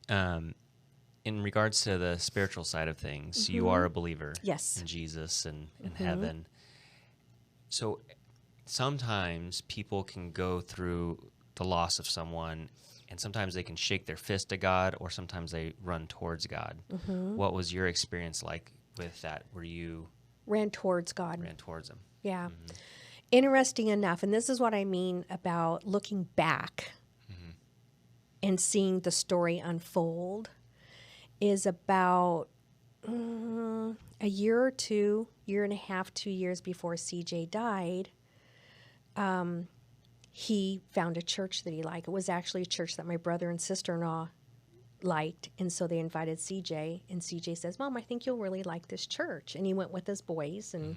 In regards to the spiritual side of things, you are a believer Yes. in Jesus and in heaven. So sometimes people can go through the loss of someone, and sometimes they can shake their fist at God, or sometimes they run towards God. What was your experience like with that, where you Ran towards God. ran towards him? Yeah. Interesting enough, and this is what I mean about looking back and seeing the story unfold, is about a year or two, year and a half, 2 years before CJ died, he found a church that he liked. It was actually a church that my brother and sister-in-law liked, and so they invited CJ, and CJ says, Mom, I think you'll really like this church. And he went with his boys, and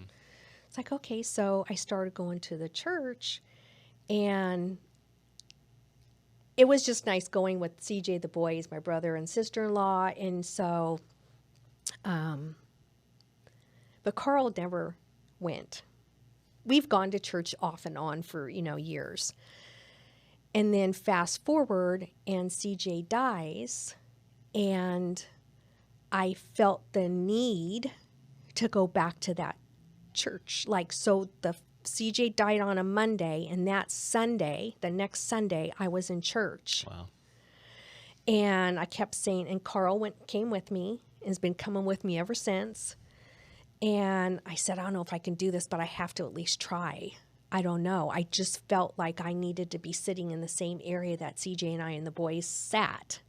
it's like, okay. So I started going to the church, and it was just nice going with CJ, the boys, my brother and sister-in-law. And so, but Carl never went. We've gone to church off and on for, years. And then fast forward, and CJ dies, and I felt the need to go back to that church. So the CJ died on a Monday, and that Sunday, the next Sunday, I was in church. Wow. And I kept saying, and Carl came with me and has been coming with me ever since. And I said, I don't know if I can do this, but I have to at least try. I don't know. I just felt like I needed to be sitting in the same area that CJ and I and the boys sat.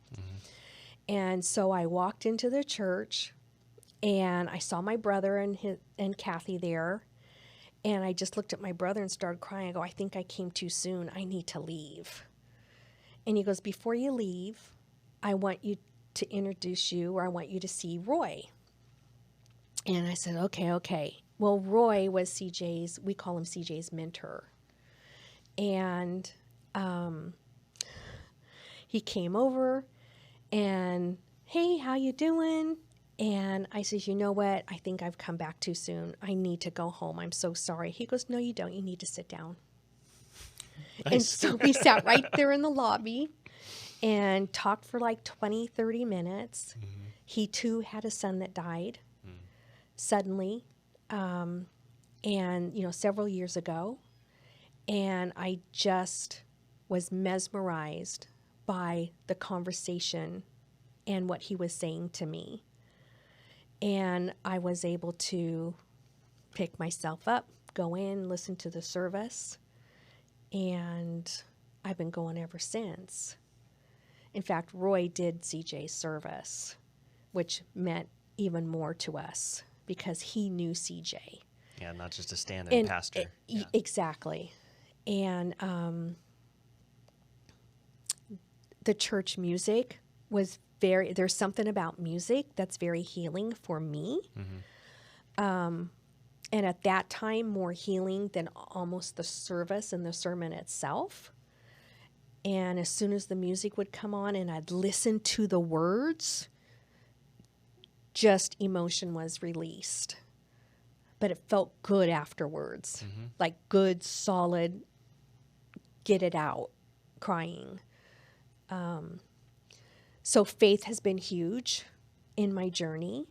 And so I walked into the church, and I saw my brother and Kathy there. And I just looked at my brother and started crying. I go, I think I came too soon. I need to leave. And he goes, before you leave, I want you to introduce you, or I want you to see Roy. And I said, okay. Well, Roy was CJ's, we call him CJ's mentor. And he came over and, hey, how you doing? And I said, you know what? I think I've come back too soon. I need to go home. I'm so sorry. He goes, no, you don't. You need to sit down. Nice. And so we sat right there in the lobby and talked for like 20, 30 minutes. He too had a son that died suddenly, and, several years ago. And I just was mesmerized by the conversation and what he was saying to me. And I was able to pick myself up, go in, listen to the service, and I've been going ever since. In fact, Roy did CJ's service, which meant even more to us because he knew CJ. Yeah, not just a stand-in pastor. Exactly. And the church music was there's something about music that's very healing for me. And at that time, more healing than almost the service and the sermon itself. And as soon as the music would come on and I'd listen to the words, just emotion was released. But it felt good afterwards, like good, solid, get it out, crying. So faith has been huge in my journey,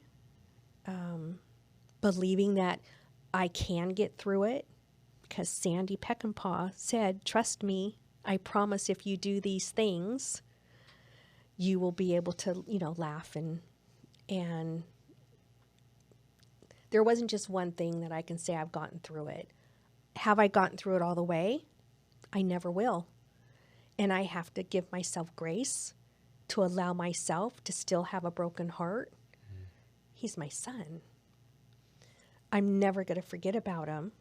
believing that I can get through it, because Sandy Peckinpah said, trust me, I promise if you do these things, you will be able to, laugh. And there wasn't just one thing that I can say I've gotten through it. Have I gotten through it all the way? I never will. And I have to give myself grace to allow myself to still have a broken heart. He's my son. I'm never going to forget about him.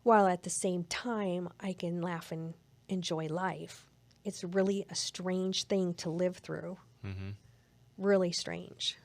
While at the same time, I can laugh and enjoy life. It's really a strange thing to live through. Really strange.